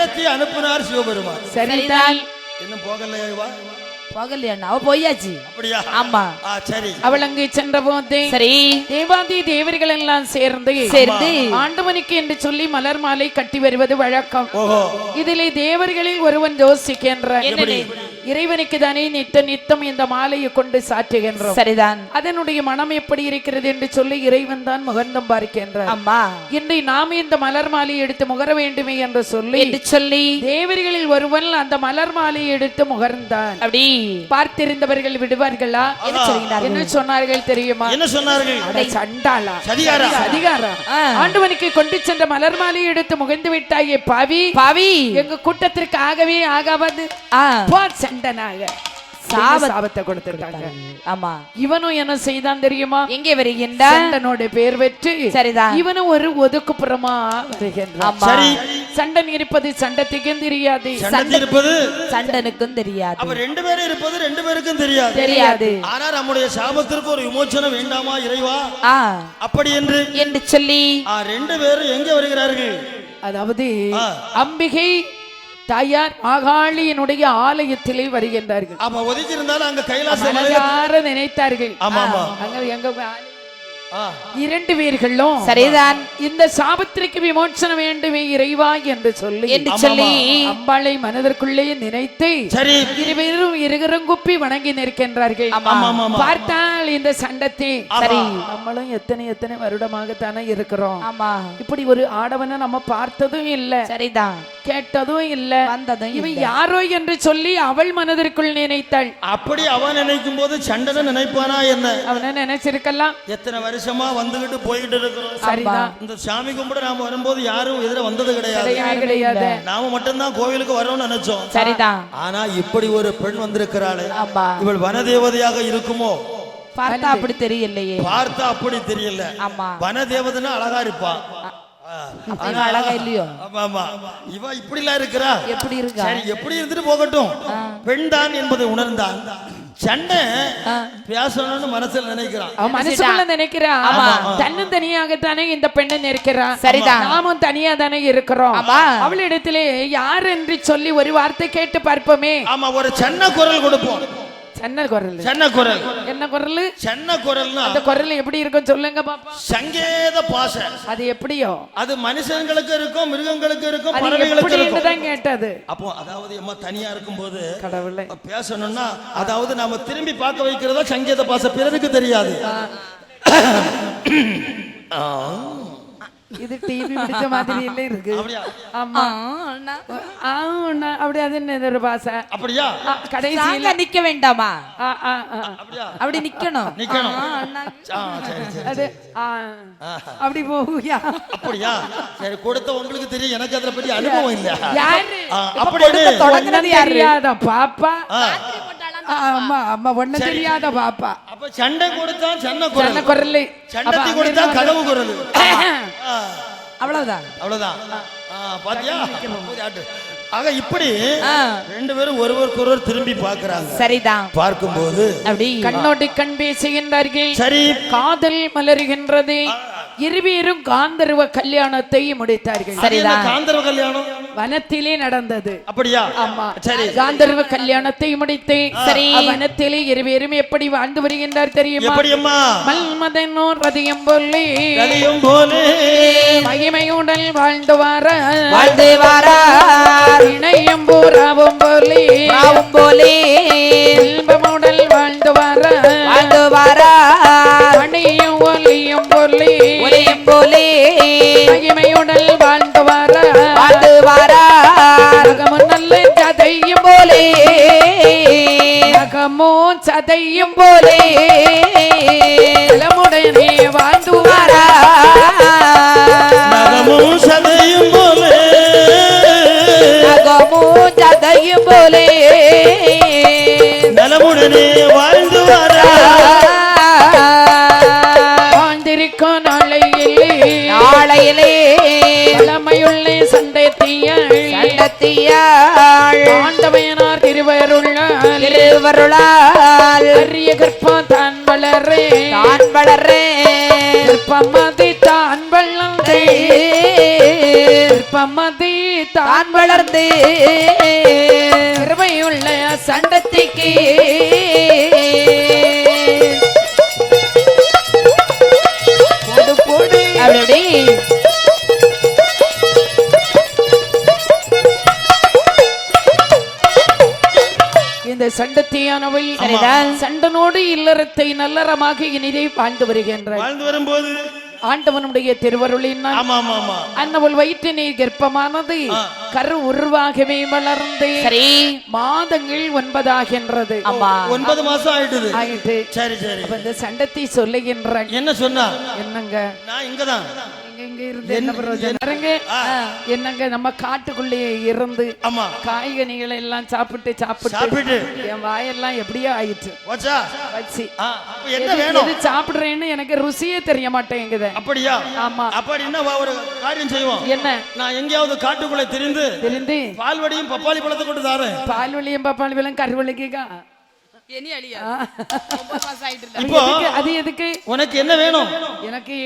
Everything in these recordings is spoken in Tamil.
சண்டத்தை அனுப்பினார் சிவபெருமான். சரிதான். இன்னும் போகலையா? போகலையா? அவ போயாச்சு. அப்படியா? ஆமா. சரி. அவள் அங்கே சென்ற போது சரி தேவாதி தேவர்கள் எல்லாம் சேர்ந்து ஆண்டவனுக்கு என்று சொல்லி மலர் மாலை கட்டி வருவது வழக்கம். இதிலே தேவர்களில் ஒருவன் யோசிக்கின்ற இறைவனுக்கு தானே நித்தம் இந்த மாலையை கொண்டு சாற்றுகின்றோம். சரிதான். அதனுடைய மனம் எப்படி இருக்கிறது என்று சொல்லி இறைவன் தான் முகர்ந்தம் பார்க்கின்றார். அம்மா இன்று நாம இந்த மலர் மாலையை எடுத்து முகர வேண்டுமே என்று சொல்லி தேவர்களில் ஒருவன் அந்த மலர் மாலையை எடுத்து முகர்ந்தான். அப்படி பார்த்திருந்தவர்கள் விடுவார்களா? என்ன சொன்னார்கள் தெரியுமா? என்ன சொன்னார்கள்? சண்டாளா, சதிகாரா, ஆண்டவனுக்கு கொண்டு சென்ற மலர் மாலையை எடுத்து முகர்ந்து விட்டாயே பாவி, பாவி, எங்க கூட்டத்திற்கு ஆகவே ஆகாவது சண்டனாக சாபத்தை கொடுத்திருக்காங்க. ஆமா. இவனும் என்ன செய்தான் தெரியுமா? எங்கே வருகின்றான்? சண்டனோட பேர் வெற்றி. சரிதான். இவனும் ஒரு ஒதுக்குப்புறமா வருகின்றான். சரி. சண்டன் இருப்பது சண்டத்துக்கும் தெரியாது, சண்டனுக்கும் தெரியாது. அப்ப ரெண்டு பேரும் இருப்பது ரெண்டு பேருக்கும் தெரியாது. ஆனா நம்முடைய சாபத்திற்கு ஒரு விமோசனம் வேண்டாமா இறைவா? அப்படி என்று சொல்லி ரெண்டு பேரும் எங்க வருகிறார்கள்? அதாவது அம்பிகை தாயார் மாகாளியினுடைய ஆலயத்திலே வருகின்றார்கள். ஆமா. ஒதுக்கி இருந்தாலும் அங்க கைலாசம் நினைத்தார்கள். இரண்டு பேர்களும் சரிதான் இந்த சாபத்திற்கு விமோசனம் வேண்டுமே இறைவா என்று சொல்லி அம்பாளை மனதிற்குள்ளே நினைத்து இருவரும் இருகரங்குப்பி வணங்கி நிற்கின்றார்கள். பார்த்தால் இந்த சண்டத்தை சரி நம்மளும் எத்தனை வருடமாகத்தானே இருக்கிறோம். ஆமா. இப்படி ஒரு ஆடவனை நம்ம பார்த்ததும் இல்ல, சரிதான், கேட்டதும் இல்ல, வந்ததும் இவன் யாரோ என்று சொல்லி அவள் மனதிற்குள் நினைத்தாள். அப்படி அவன் நினைக்கும் போது சண்டனை நினைப்பானா என்ன? அவனை நினைச்சிருக்கலாம். எத்தனை வருஷமா வந்துகிட்டு போய்கிட்டு இருக்கிறோம். சரிதான். இந்த சாமி கும்பிட நாம வரும்போது யாரும் எதிர வந்தது கிடையாது. நாம மட்டும்தான் கோவிலுக்கு வரோம்னு நினைச்சோம். சரிதான். ஆனா இப்படி ஒரு பெண் வந்திருக்கிறாளே, இவள் வனதேவதையாக இருக்குமோ? பார்த்தா அப்படி தெரியலையே. பார்த்தா அப்படி தெரியல. ஆமா. வனதேவதைனா அழகா இருப்பா. அழகா இல்லையோ? ஆமா. இவ இப்படி எல்லாம் இருக்கிறா. எப்படி இருக்கா? எப்படி இருந்துட்டு போகட்டும். பெண் தான் என்பதை உணர்ந்தான். சண்டை பேசணும்னு மனசுல நினைக்கிறான். மனசுக்குள்ள நினைக்கிறான். தன்னும் தனியாகத்தானே இந்த பெண்ணை நிற்கிறான். சரிதான். நாமும் தனியா தானே இருக்கிறோம். அவளிடத்திலே யார் என்று சொல்லி ஒரு வார்த்தை கேட்டு பார்ப்போமே. ஆமா. ஒரு சின்ன குரல் கொடுப்போம். என்ன குரல்? அந்த குரல் எப்படி இருக்கும் சொல்லுங்க பாப்பா. சங்கேத பாச. அது எப்படியோ? அது மனுஷங்களுக்கு இருக்கும், மிருகங்களுக்கு இருக்கும், பறவைகளுக்கு இருக்கும் தான் கேட்டது. அப்போ அதாவது அம்மா தனியா இருக்கும்போது கடவுளே பேசணும்னா அதாவது நாம திரும்பி பார்க்க வைக்கிறதா சங்கேத பாச, பிறருக்கு தெரியாது. இது டிவி பிடிச்ச மாதிரி இல்ல இருக்கு. ஆமா. அப்படி அது என்ன பாசை? அப்படியா? கடைசியில நிக்க வேண்டாமா? அப்படி நிக்கணும். அது அப்படி போகுயா? அப்படியா? சரி, கொடுத்த உங்களுக்கு தெரியும், எனக்கு அத பத்தி அனுபவம் இல்ல. யாரு அப்படி தொடங்குனது தெரியாத பாப்பா. ஆமா ஆமா. ஒண்ணு தெரியாத பாப்பா. அப்ப சண்டை கொடுத்தா சன்ன குரல், சண்டை கொடுத்தா கதவு குரல். அவ்வளவுதான். பாத்தியா? ஆக இப்படி ரெண்டு பேரும் ஒருவருக்கொருவர் திரும்பி பார்க்கறாங்க. சரிதான். பார்க்கும்போது அப்படி கண்ணோடி கண் பேசுகின்றார்கள். சரி. காதல் மலர்கின்றது. இருவரும் காந்தர்வ கல்யாணத்தை முடித்தார்கள். சரிதான். காந்தர்வ கல்யாணம் வனத்திலே நடந்தது. அப்படியா? ஆமா. சரி. காந்தர்வ கல்யாணத்தை முடித்து சரி வனத்திலே இருவரும் எப்படி வாழ்ந்து வருகின்றார் தெரியுமா? எப்படியம்மா? மல்மதனோர் ரதியம் போலே மகிமையுடன் வாழ்ந்து வார இணையம் பூராவும் போலே இன்பமுடன் வாழ்ந்து வார மணியும் ஒலியும் போலே மகிமையுடன் வாழ்ந்து வார நகமும் நல்ல சதையும் போலே நலமுடனே வாழ்ந்து வார நகமும் சதையும் போலே நலமுடனே வாழ்ந்து வார வாழ்ந்திருக்கும் நாளையிலே பழமையுள்ள சண்டத்தியாள் ஆண்டவனார் திருவருளால் அரிய கற்பம் தான் வளரே கற்பமதி தான் வளர்ந்தே கற்பமதி தான் வளர்ந்து கிருபையுள்ள சண்டத்திக்கு போடு போடு அப்படி இந்த சண்டத்தியானவள் சண்டனோடு இல்லறத்தை நல்லறமாக இனிதை வாழ்ந்து வருகின்றார். வாழ்ந்து வரும்போது ஆண்டவனுடைய திருவருளினால் அன்னவள் வயிற்றினை கர்ப்பமானது கரு உருவாகவே வளர்ந்து சரி மாதங்கள் 9 ஆகின்றது. 9 மாசம் ஆயிட்டு. சரி சரி. இந்த சண்டத்தை சொல்லுகின்ற என்ன சொன்னா என்னங்க நான் இங்கதான் என்னங்க நம்ம காட்டுக்குள்ளே இருந்து காய்கனிகளை எல்லாம் சாப்பிட்டு என் வாயெல்லாம் எப்படியோ ஆயிடுச்சு. சாப்பிடுறேன்னு எனக்கு ருசியே தெரிய மாட்டேங்குது. அப்படியா? ஆமா. அப்படின்னா ஒரு காரியம் செய்வோம். என்ன? நான் எங்கேயாவது காட்டுக்குள்ளே திரிந்து பால்வடியும் பப்பாளி பழத்தை கொண்டு தாரேன். பால்வழியும் பப்பாளி பழம் கருவழிக்கா அது எதுக்கு? உனக்கு என்ன வேணும்? எனக்கு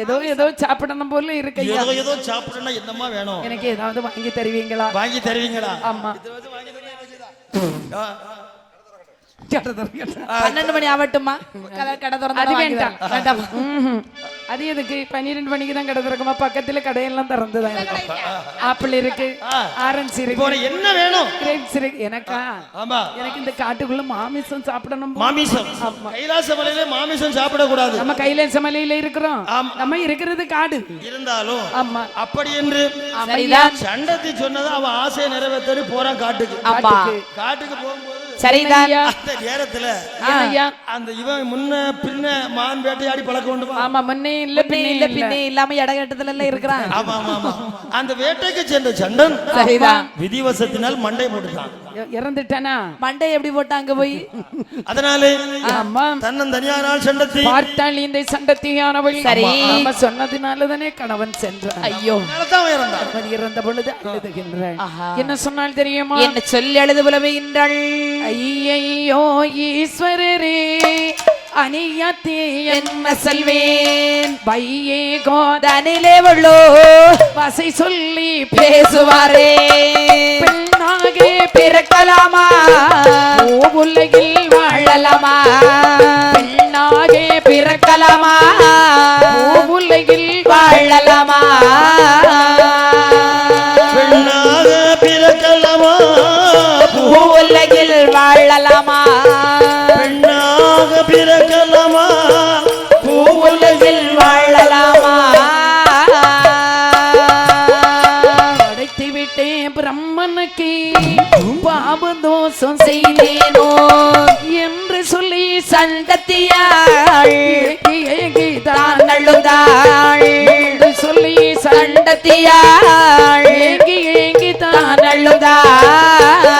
ஏதோ சாப்பிடணும் போல இருக்கு. ஏதோ சாப்பிடணும். என்னமா வேணும்? எனக்கு ஏதாவது வாங்கி தருவீங்களா? வாங்கி தருவீங்களா? ஆமா. 12 மணி ஆகட்டுமா? கடை திறந்து அது வேண்டாம். அது எதுக்கு? 12 மணிக்கு தான் கடை திறக்குமா? பக்கத்துல கடையெல்லாம் திறந்துதான். ஆப்பிள் இருக்கு, ஆரஞ்சு இருக்கு. என்ன வேணும்? கிரேப்ஸ் இருக்கு. எனக்கா? ஆமா. எனக்கு இந்த காட்டுக்குள்ள மாமிசம் சாப்பிடணும். மாமிசம்? கைலாச மலையில மாமிசம் சாப்பிட கூடாது. நம்ம கைலாச மலையில இருக்கிறோம். நம்ம இருக்கிறது காடு இருந்தாலும். ஆமா. அப்படி என்று சண்டத்தை சொன்னது அவன் ஆசையை நிறைவேற்றி போறான் காட்டுக்கு. காட்டுக்கு போகும்போது சரிதான் நேரத்துல அந்த இவன் முன்ன பின்ன மான் வேட்டையாடி பழக்க வேண்டும். ஆமா. முன்னே இல்ல பின்னே இல்லாம இடகட்டத்துல எல்லாம் இருக்கிறான். ஆமா ஆமா. அந்த வேட்டைக்கு சென்ற சண்டன் சரிதான் விதிவசத்தினால் மண்டை போட்டுட்டான். இறந்துட்டானா? மண்டை எப்படி போட்டா அங்க போய்? அதனாலே தன்னந்தனியான சண்டத்தை பார்த்தால் இந்த சண்டத்தியானவள் சரி நம்ம சொன்னதினாலதானே கணவன் சென்றான். ஐயோ அவன் இறந்த பொழுது அழுதுகின்றான். என்ன சொன்னால் தெரியுமா? என்ன சொல்லி அழுது புலவுகின்றாள். ஐயையோ ஈஸ்வரரே அநியத்தே என்ன சொல்வேன் பையே கோதனிலே உள்ளோ வசை சொல்லி பேசுவாரே பெண்ணாகே பிறக்கலாமா உலகில் வாழலாமா பெண்ணாகே பிறக்கலாமா உலகில் வாழலாமா பெண்ணாக பிறக்கலாமா உலகில் வாழலாமா பெண்ணாக பிறக்கலாமா உலகில் வாழலாமா அடைத்து விட்டேன் பிரம்மனுக்கு பாபதோஷம் செய்தேனோ என்று சொல்லி சண்டத்தியாள் தான் அழுதாள் என்று சொல்லி சண்டத்தியாள் ஏங்கி தான் அழுதாள்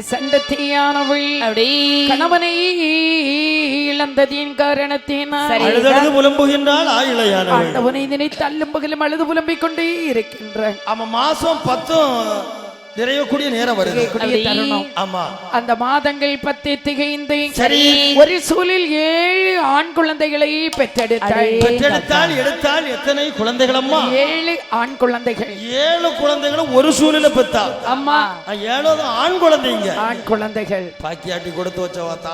சண்டத்தியானவள் கணவனை இழந்ததின் காரணத்தினால் அழுது புலம்புகின்றாள். ஆண்டவனை நினைத்து அல்லும் பகலும் அழுது புலம்பிக் கொண்டே இருக்கின்றான். அவன் மாசம் 10 நிறையக்கூடிய நேரம் வருது. ஆமா. அந்த மாதங்கள் 10 திகைந்து சரி ஒரு சூழில் 7 ஆண் குழந்தைகளை பெற்றெடுத்தாள். எடுத்தால் எத்தனை குழந்தைகள் அம்மா? 7 ஆண் குழந்தைகள். 7 குழந்தைகளும் ஒரு சூழில பெற்றா. அம்மா 7 ஆண் குழந்தைங்க. ஆண் குழந்தைகள் பாக்கியாட்டி கொடுத்து வச்சவாத்தா.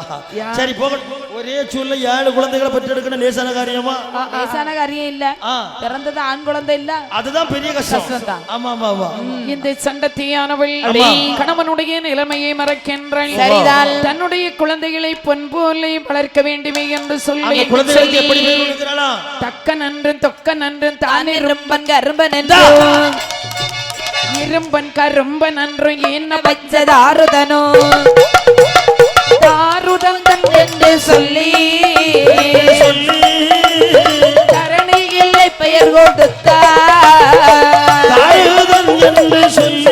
சரி போக ஒரே சூழ்ல 7 குழந்தைகளை பெற்றெடுக்கணும் லேசான காரியமா? லேசான காரியம் இல்ல. பிறந்தது ஆண் குழந்தை இல்ல, அதுதான் பெரிய கஷ்டம். ஆமா ஆமா ஆமா. இந்த சண்டத்தியானவள் கணவனுடைய நிலைமையை மறக்கின்றாள். தன்னுடைய குழந்தைகளை பொன் போல வளர்க்க வேண்டுமே என்று சொல்லி தக்க நன்று தொக்க நன்று தானே இரும்பன் கரும்பன் என்று இரும்பன் கரும்ப நன்று என்ன பச்சதாருதனோ தாருதந்தன் என்று சொல்லி தரணி இல்லை பெயர் கொடுத்தார் என்று சொல்லி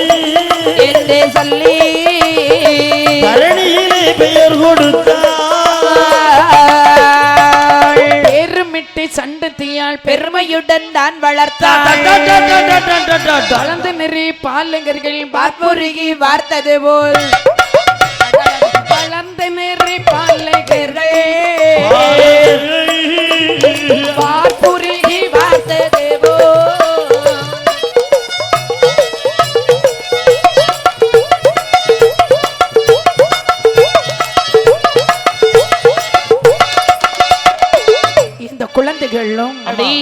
தரணியிலே பெயர் கொடுத்தாள். பெருமிட்டு சண்டத்தியால் பெருமை எளிமையுடன் தான் வளர்த்தாள் வளர்ந்து நிறை பாலங்கர்கள் பாற்புருகி வார்த்தது போல் வளர்ந்து நிறை பாலங்கர்கள் பாற்புருகி வார்த்தது போல் குழந்தைகளும்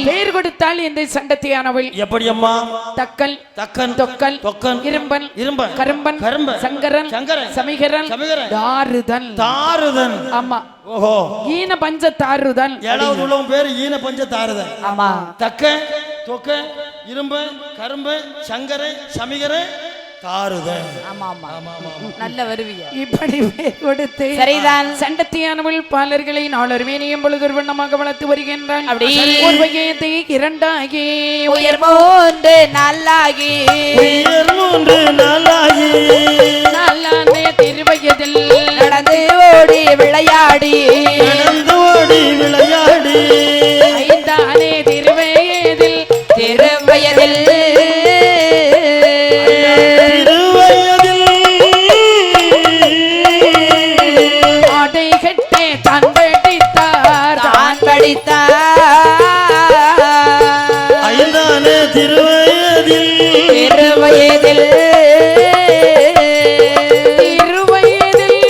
பேர் கொடுத்தால் இந்த சண்டத்தியானவள் எப்படி அம்மா? தக்கல் தக்கன் தொக்கல் தொக்கன் இரும்பன் இரும்பன் கரும்பன் கரும்பன் சங்கரன் சங்கரன் சமிகரன் சமிகரன் தாருதன் தாருதன். ஆமா ஓஹோ ஈன பஞ்ச தாருதன் ஏழாவது உள்ளவன் பேரு ஈன பஞ்ச தாருதன். ஆமா தக்க தொக்க இரும்பு கரும்பு சங்கரை சமிகரை தாருதன். ஆமா ஆமா நல்ல வருவியா இப்படி பேர் கொடுத்து சரிதான் சண்டத்தியானவள் பாலர்களை நாளொருவேனியும் பொழுது வண்ணமாக வளர்த்து வருகின்றாள். அப்படி ஒரு வகையத்தை இரண்டாகி உயர் மூன்று நாளாகி உயர் மூன்று நாளாகி நாளானே திருவயதில் நடந்து ஓடி விளையாடி நடந்து ஓடி விளையாடி ஐந்தானே திருவயதில் திருவயதில் ஆடை கட்டே தான் படித்தார் தான் படித்தார் ஐந்தானே திருவயதில் திருவயதில் திருவயதில்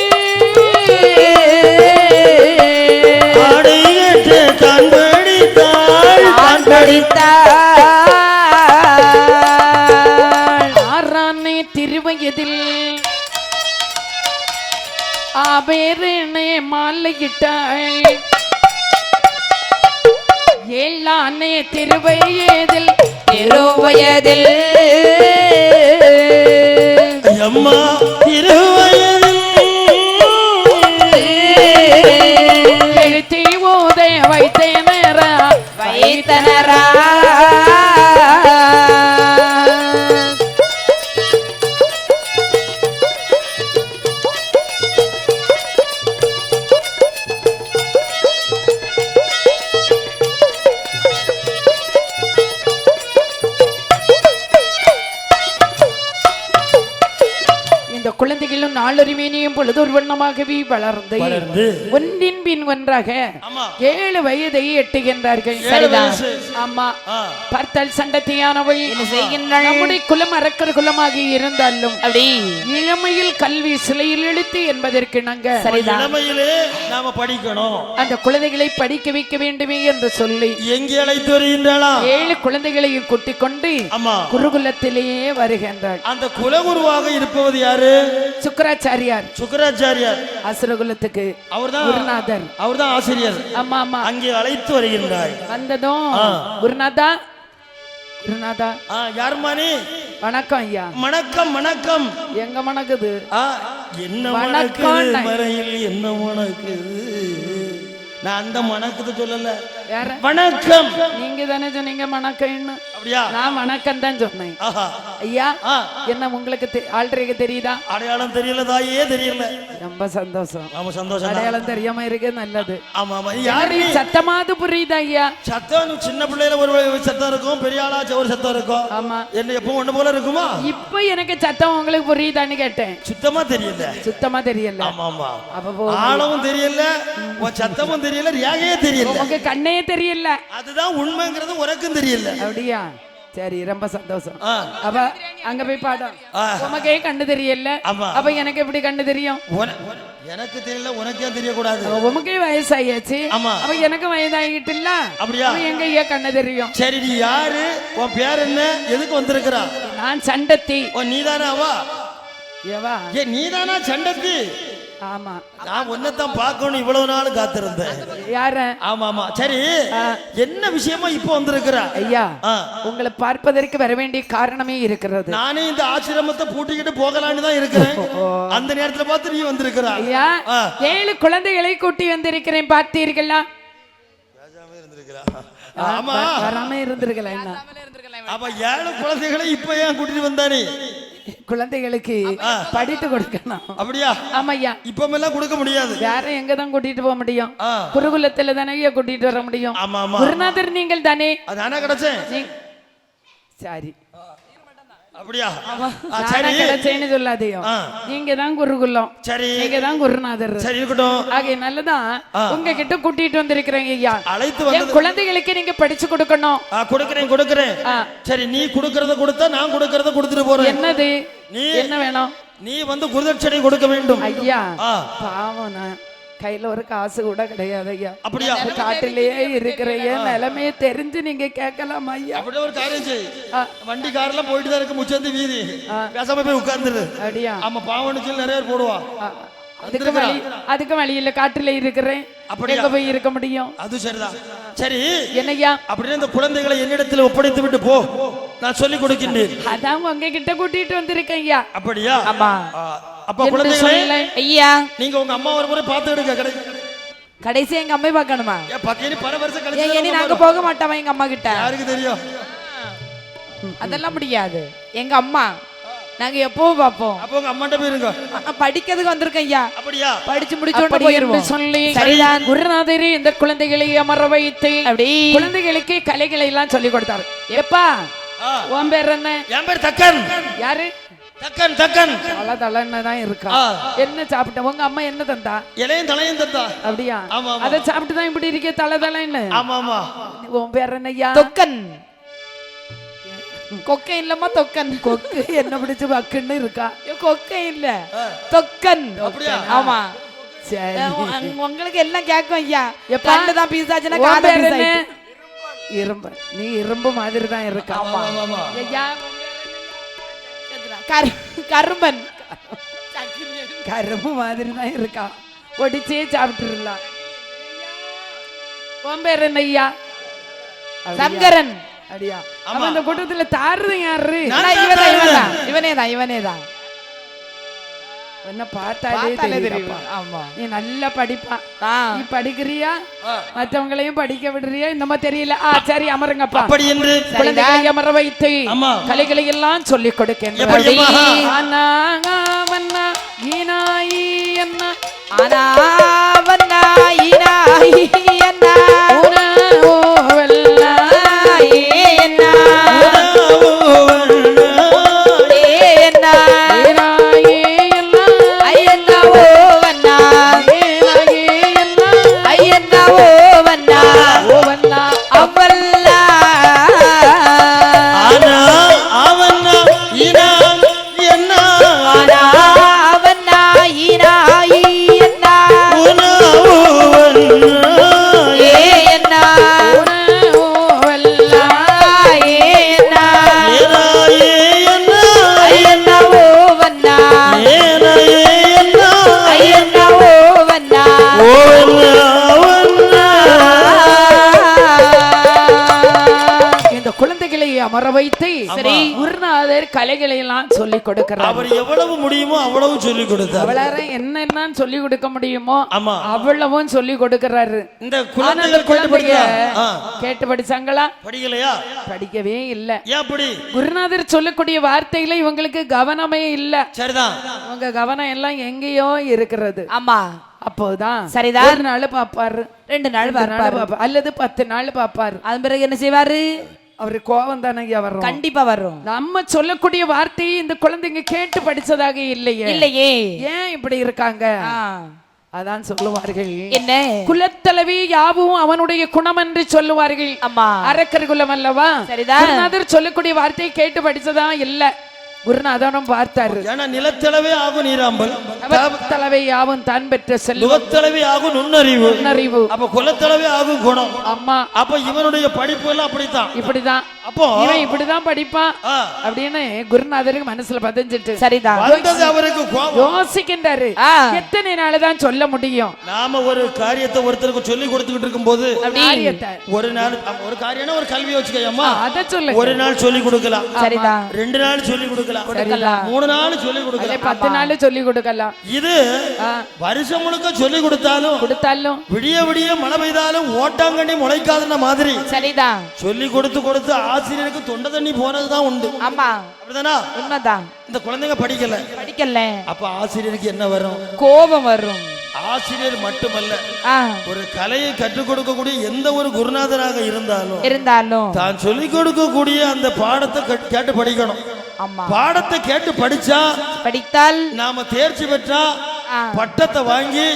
ஆடை கட்டே தான் படித்தாள் தான் படித்தார் ஆறானே திருவயதில் ஆபேரனே மாலையிட்டாள். ஏழானே திருவயதில் திருவயதில் அம்மா திருவயதில் எழுத்தி ஊதை வைத்தேனரா வைத்தனரா இந்த குழந்தைகளும் நாளொருமேனியும் பொழுது ஒரு வண்ணமாகவே வளர்ந்து வளர்ந்து ஒன்றின் பின் ஒன்றாக ஆமா 7 வயதை எட்டுகின்றார்கள். சரிதான். ஆமா ஆ. பார்த்தால் சண்டத்தியானவள் என்ன செய்கின்றாள்? நம்முடைய குலம் அரக்கர் குலமாகி இருந்தாலும் அப்படி இளமையில் கல்வி சிலையில் எழுத்து என்பதற்கு நாங்க இளமையிலே நாம படிக்கணும். அந்த குழந்தைகளை படிக்க வைக்க வேண்டுமே என்று சொல்லி எங்கே அழைத்து வருகின்றாளா? 7 குழந்தைகளையும் கூட்டிக் கொண்டு ஆமா குருகுலத்திலேயே வருகின்றாள். அந்த குலகுருவாக இருப்பவது யாரு? சுக்கராச்சாரியார் சுக்கராச்சாரியார். அசுரகுலத்துக்கு அவர்தான் குருநாதர். அவர்தான் ஆசிரியர். ஆமா ஆமா அங்கே அழைத்து வருகின்றார். வந்ததும் குருநாதா குருநாதா யாருமா நீ? வணக்கம் ஐயா. வணக்கம் வணக்கம். எங்க மணக்குது? என்ன வணக்கம் மணக்குது மறையில் என்ன மணக்குது? நான் அந்த மணக்குது சொல்லல. யார? வணக்கம். நீங்க தானே சொன்னீங்க வணக்கம்னு. அப்படியா? நான் வணக்கம் தான் சொன்னேன். ஆஹா. ஐயா என்ன உங்களுக்கு ஆல்ரெடி தெரியுதா? அடையாளம் தெரியல தாயே, தெரியல. ரொம்ப சந்தோஷம். ஆமா சந்தோஷம். அடையாளம் தெரியாம இருக்கு நல்லது. ஆமா ஆமா. யாரு? சத்தமாவது புரியுதா ஐயா? சத்தம் சின்ன பிள்ளையில ஒரு சத்தம் இருக்கும், பெரிய ஆளா ஒரு சத்தம் இருக்கும். ஆமா. என்ன எப்பவும் ஒண்ணு போல இருக்குமா? இப்ப எனக்கு சத்தம் உங்களுக்கு புரியுதான்னு கேட்டேன். சுத்தமா தெரியல. சுத்தமா தெரியல. ஆமா ஆமா. அப்ப ஆளவும் தெரியல, சத்தமும் தெரியல, ரேகையே தெரியல. உங்க கண்ணே தெரியல. அதுதான் உண்மைங்கிறது உனக்கும் தெரியல. அப்படியா? சரி ரொம்ப சந்தோஷம். ஆ. அப்ப அங்க போய் பாடம். ஆ. உமக்கே கண்ணு தெரியல. ஆமா. அப்ப எனக்கு எப்படி கண்ணு தெரியும்? எனக்கு தெரியல, உனக்கே தெரியக்கூடாது. அப்ப உமக்கே வயசாயாச்சு. ஆமா. அப்ப எனக்கு வயதாகிட்டு இல்ல. அப்படியா? அப்ப எங்க ஐயா கண்ணு தெரியும்? சரி நீ யாரு? உன் பேர் என்ன? எதுக்கு வந்திருக்கிறா? நான் சண்டத்தி. ஓ நீதானா அவா? ஏவா? ஏ நீதானா சண்டத்தி? ஆமா. நான் ஒன்னதான் பார்க்கணும் இவ்வளவு நாள் காத்திருந்தேன். யார? ஆமா ஆமா. சரி என்ன விஷயமா இப்ப வந்திருக்கிறா? ஐயா உங்களை பார்ப்பதற்கு வர வேண்டிய காரணமே இருக்கிறது. நானே இந்த ஆசிரமத்தை பூட்டிக்கிட்டு போகலான்னு தான் இருக்கிறேன். அந்த நேரத்துல பார்த்து நீ வந்திருக்கிறா. ஐயா 7 குழந்தைகளை கூட்டி வந்திருக்கிறேன், பார்த்தீர்களா? ஆமா வராம இருந்திருக்கலாம். என்ன அப்ப 7 குழந்தைகளை இப்ப ஏன் கூட்டிட்டு வந்தானே? குழந்தைகளுக்கு படித்து கொடுக்கணும். அப்படியா? ஆமாய்யா. இப்பமெல்லாம் கொடுக்க முடியாது. வேற எங்க தான் கூட்டிட்டு போக முடியும்? குருகுலத்துல தானே கூட்டிட்டு வர முடியும். ஆமா ஆமா. குருநாதர் நீங்கள் தானே. அதானே கிடைச்சேன். சரி. அப்படியா? சரி கிடைச்சேன்னு சொல்லாதையோ. நீங்க தான் குருகுலம். சரி. நீங்க தான் குருநாதர். சரி இருக்கட்டும். ஆகே நல்லதான். உங்ககிட்ட கூட்டிட்டு வந்திருக்கிறேன் ஐயா. அழைத்து வந்து குழந்தைகளுக்கு நீங்க படிச்சு கொடுக்கணும். கொடுக்கிறேன். சரி, நீ கொடுக்கறத கொடுத்தா நான் கொடுக்கறத கொடுத்துட்டு போறேன். என்னது? நீ என்ன வேணும்? நீ வந்து குருதட்சணை கொடுக்க வேண்டும். ஐயா பாவம், நான் கையில ஒரு காசு கூட கிடையாது ஐயா. அப்படியா? காட்டிலேயே இருக்கிற நிலைமையை தெரிஞ்சு நீங்க கேட்கலாம் ஐயா. அப்படியே ஒரு காரியம் செய். வண்டி கார்ல போயிட்டு தான் இருக்கு, முச்சந்தி வீதி, பேசாம போய் உட்கார்ந்துரு. அப்படியா? ஆமா, பாவம்னு சொல்லி நிறைய பேர் போடுவா. அதுக்கு வழி இல்ல, காட்டுல இருக்கிறேன். எங்க போய் இருக்க முடியும்? அது சரிதான். சரி என்னையா? அப்படியே இந்த குழந்தைகளை என்னிடத்தில் ஒப்படைத்து விட்டு போ, நான் சொல்லி கொடுக்கின்றேன். அதான் உங்க கிட்ட கூட்டிட்டு வந்திருக்கேன் ஐயா. அப்படியா? ஆமா. அப்ப குழந்தைகளே ஐயா, நீங்க உங்க அம்மா ஒரு முறை பார்த்து எடுக்க. கடைசி எங்க அம்மா பார்க்கணுமா? பல வருஷம் கழிச்சு நாங்க போக மாட்டோமா எங்க அம்மா கிட்ட? யாருக்கு தெரியும்? அதெல்லாம் முடியாது. எங்க அம்மா நாங்க எப்பவும் பாப்போம். அப்ப உங்க அம்மாட்ட போயிருங்க. படிக்கிறதுக்கு வந்திருக்கேன் ஐயா. அப்படியா? படிச்சு முடிச்சோட போயிருவோம் சொல்லி குருநாதரே இந்த குழந்தைகளை அமர வைத்து அப்படி குழந்தைகளுக்கு கலைகளை எல்லாம் சொல்லி கொடுத்தாரு. எப்பா உன் பேர் என்ன? என் பேர் தக்கன். யாரு? தக்கன். தலன்னு தான் இருக்கா. என்ன சாப்பிட்ட? உங்க அம்மா என்ன தந்தா? இலையும் தலையும் தந்தா. அப்படியா? அதை சாப்பிட்டு தான் இப்படி இருக்க தலன்னு. ஆமா ஆமா. உன் பேர் என்னய்யா? தொக்கன். கொக்கை இல்லம்மா, தொக்கன். கொக்கு என்ன பிடிச்சு வக்குன்னு இருக்கா. கொக்கை இல்ல, தொக்கன். ஆமா. சரி, உங்களுக்கு எல்லாம் கேட்கும் ஐயா. கண்ணுதான் பீசாச்சுன்னா காது பீசாச்சு. இரும்பு. நீ இரும்பு மாதிரி தான் இருக்கா. ஆமா ஆமா. கரும்பன். கரும்பு மாதிரி தான் இருக்கா. ஒடிச்சே சாப்பிட்டுலாம். உன் பேர் என்ன ஐயா? சங்கரன். அப்படியா? அவன் இந்த கூட்டத்துல தாருது யாரு? இவனேதான். என்ன பார்த்தாலே தெரியும். ஆமா, நீ நல்லா படிப்பா. நீ படிக்கிறியா? மற்றவங்களையும் படிக்க விடுறியா? இந்த மாதிரி தெரியல. சரி அமருங்கப்பா. அப்படி என்று குழந்தைகளை அமர வைத்து கலைகளை எல்லாம் சொல்லிக் கொடுக்கின்றேன். அமர வைத்து குருநாதர் கலைகளை எல்லாம் சொல்லிக் கொடுக்கிறார். அவர் எவ்வளவு முடியுமோ அவ்வளவு சொல்லிக் கொடுத்தார். அவ்வளவு என்னென்ன சொல்லிக் கொடுக்க முடியுமோ அவ்வளவும் சொல்லிக் கொடுக்கிறாரு. இந்த குழந்தைய கேட்டு படிச்சாங்களா? படிக்கலையா? படிக்கவே இல்ல. ஏன் அப்படி? குருநாதர் சொல்லக்கூடிய வார்த்தையில இவங்களுக்கு கவனமே இல்ல. சரிதான். அவங்க கவனம் எல்லாம் எங்கேயோ இருக்கிறது. ஆமா. அப்போதான் சரிதான். 1 நாள் பாப்பாரு, 2 நாள் பாப்பாரு, அல்லது 10 நாள் பாப்பாரு. அதன் பிறகு என்ன செய்வாரு? அவரு கோபம் தானே வரும். கண்டிப்பா வரும். நம்ம சொல்லக்கூடிய வார்த்தையை இந்த குழந்தைங்க கேட்டு படிச்சதாக இல்லையே. ஏன் இப்படி இருக்காங்க? அதான் சொல்லுவார்கள். என்ன? குலத்தலைவி யாவும் அவனுடைய குணம் என்று சொல்லுவார்கள். அம்மா, அரக்கர் குலம் அல்லவா? சரிதான். சொல்லக்கூடிய வார்த்தையை கேட்டு படிச்சதா இல்ல. குருநாதனும் பார்த்தாரு. ஏன்னா நிலத்தளவே ஆகும் நீராம்பல், தலைவை யாவும் தான் பெற்ற செல்வம், நுகத்தளவே ஆகும் நுண்ணறிவு. அப்ப குலத்தளவே ஆகும் குணம். அம்மா, அப்ப இவனுடைய படிப்பு எல்லாம் அப்படித்தான், இப்படிதான். அப்போ இவன் இப்படிதான் படிப்பான் அப்படின்னு குருநாதருக்கு மனசுல பதிஞ்சிட்டு சரிதான் அவருக்கு யோசிக்கின்றாரு. எத்தனை நாள் தான் சொல்ல முடியும்? நாம ஒரு காரியத்தை ஒருத்தருக்கு சொல்லி கொடுத்துக்கிட்டு இருக்கும் போது ஒரு நாள் ஒரு காரியம், ஒரு கல்வி வச்சுக்கோமா, அதை சொல்லு. ஒரு நாள் சொல்லி கொடுக்கலாம், சரிதான். 2 நாள் சொல்லி கொடுக்கலாம், கொடுக்கலாம் கொடுக்கலாம். 3 நாள் சொல்லி அதே கொடுக்கலாம் 10 நாள் சொல்லி கொடுக்கலாம். இது வருஷம் முழுக்க சொல்லி கொடுத்தாலும் கொடுத்தாலும் விடிய விடிய மழை பெய்தாலும் ஓட்டாங்கண்ணி முளைக்காதுன்ன மாதிரி சரிதான். சொல்லி கொடுத்து கொடுத்து ஆசிரியருக்கு தொண்டை தண்ணி போனதுதான் உண்டு. ஆமா அப்படிதானா? உண்மைதான். இந்த குழந்தைங்க படிக்கல, படிக்கல, அப்ப ஆசிரியருக்கு என்ன வரும்? கோபம் வரும். ஆசிரியர் மட்டுமல்ல, ஆ, ஒரு கலையை கற்றுக் கொடுக்கக்கூடிய எந்த ஒரு குருநாதராக இருந்தாலும் தான் சொல்லிக் கொடுக்கக்கூடிய அந்த பாடத்தை கேட்டு படிக்கணும். ஆமா, பாடத்தை கேட்டு படித்தால் நாம தேர்ச்சி பெற்றா பட்டத்தை வாங்கி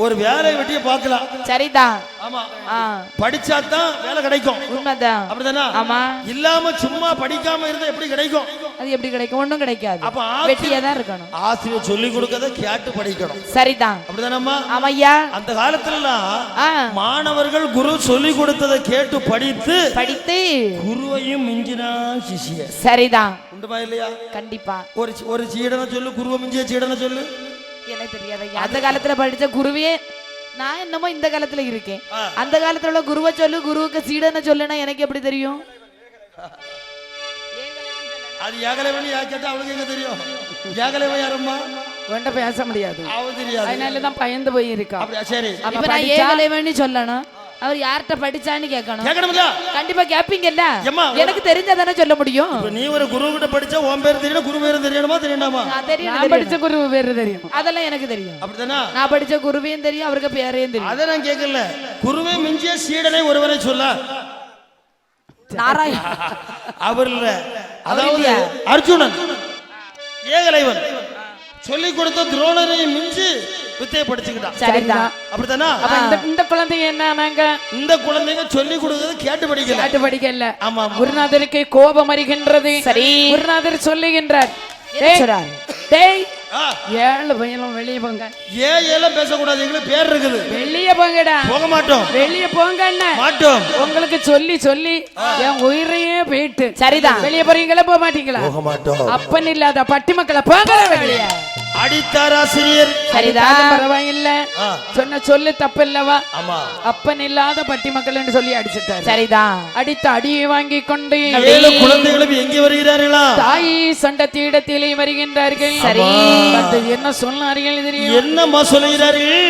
ஒரு வேலையை வெட்டிய பார்க்கலாம். சரிதான். ஆமா, ஆ, படிச்சாதான் வேலை கிடைக்கும். உண்மைதான். அப்படிதானா? ஆமா, இல்லாம சும்மா படிக்காம இருந்தா எப்படி கிடைக்கும்? அது எப்படி கிடைக்கும்? ஒண்ணும் கிடைக்காது. அப்ப வெட்டியா தான் இருக்கணும். ஆசிரியர் சொல்லி கொடுக்கறத கேட்டு படிக்கணும். சரிதான். அப்படிதானம்மா? ஆமையா. அந்த காலத்துலலாம் மாணவர்கள் குரு சொல்லி கொடுத்ததை கேட்டு படித்து குருவையும் மிஞ்சினா சிஷ்யர். சரிதான். உண்டுமா இல்லையா? கண்டிப்பா. ஒரு சீடனை சொல்லு, குருவை மிஞ்சிய சீடனை சொல்லு. எனக்கு தெரியாது. அந்த காலத்துல படிச்ச குருவே நான் என்னமோ இந்த காலத்துல இருக்கேன். அந்த காலத்துல உள்ள குருவை சொல்லு, குருவுக்கு சீடனை சொல்லுனா எனக்கு எப்படி தெரியும்? அது ஏகலைவன் கேட்டா அவளுக்கு எங்க தெரியும்? ஏகலைவன் யாரம்மா? வேண்ட பேச முடியாது, அவ தெரியாது. அதனாலதான் பயந்து போய் இருக்கா. அப்படியா? சரி, இப்ப நான் ஏகலைவன் சொல்லணும். அவர் யார்கிட்ட படிச்சான்னு கேட்கணும். கேட்கணும்ல? கண்டிப்பா கேப்பீங்கல்ல. ஏம்மா, எனக்கு தெரிஞ்சதானே சொல்ல முடியும். இப்ப நீ ஒரு குரு கிட்ட படிச்சா உன் பேர் தெரியணும், குரு பேர் தெரியணுமா தெரியணுமா? நான் படிச்ச குரு பேரு தெரியும். அதெல்லாம் எனக்கு தெரியும். அப்படிதானா? நான் படிச்ச குருவையும் தெரியும், அவருக்கு பேரையும் தெரியும். அதை நான் கேட்கல. குருவை மிஞ்சிய சீடனை ஒருவரை சொல்ல. நாராயண அவர் இல்ல, அதாவது அர்ஜுனன் ஏகலைவன் சொல்லி கொடுத்த துரோணரை மிஞ்சி வித்தையை படிச்சுக்கிட்டான். சரிதான். அப்படித்தானா? இந்த குழந்தைங்க என்ன, இந்த குழந்தைங்க சொல்லி கொடுத்தது கேட்டு படிக்கல. ஆமா, குருநாதருக்கு கோபம் வருகின்றது. சரி, குருநாதர் சொல்லுகின்றார், டேய் 7 பையனும் வெளியே போங்க. ஏன் பேசக்கூடாது? எங்களுக்கு பேர் இருக்குது. வெளியே போங்கடா. போக மாட்டோம். வெளியே போங்க. மாட்டோம். உங்களுக்கு சொல்லி சொல்லி என் உயிரையே போயிட்டு. சரிதான். வெளியே போறீங்களா? போக மாட்டீங்களா? போக மாட்டோம். அப்பன் இல்லாத பட்டி மக்களை போங்க வெளியே. அடித்தார் ஆசிரியர். சரிதான். பரவாயில்ல, சொன்ன சொல்லு தப்பு இல்லவா? ஆமா, அப்பன் இல்லாத பட்டி மக்கள் சொல்லி அடிச்சிட்டார். சரிதான். அடித்து அடியை வாங்கி கொண்டு 7 குழந்தைகளும் எங்கே வருகிறார்களா? தாய் சண்டத்திடத்திலே வருகின்றார்கள். சரி, என்ன சொன்னார்கள் தெரியும்? என்னம்மா சொல்லுகிறார்கள்?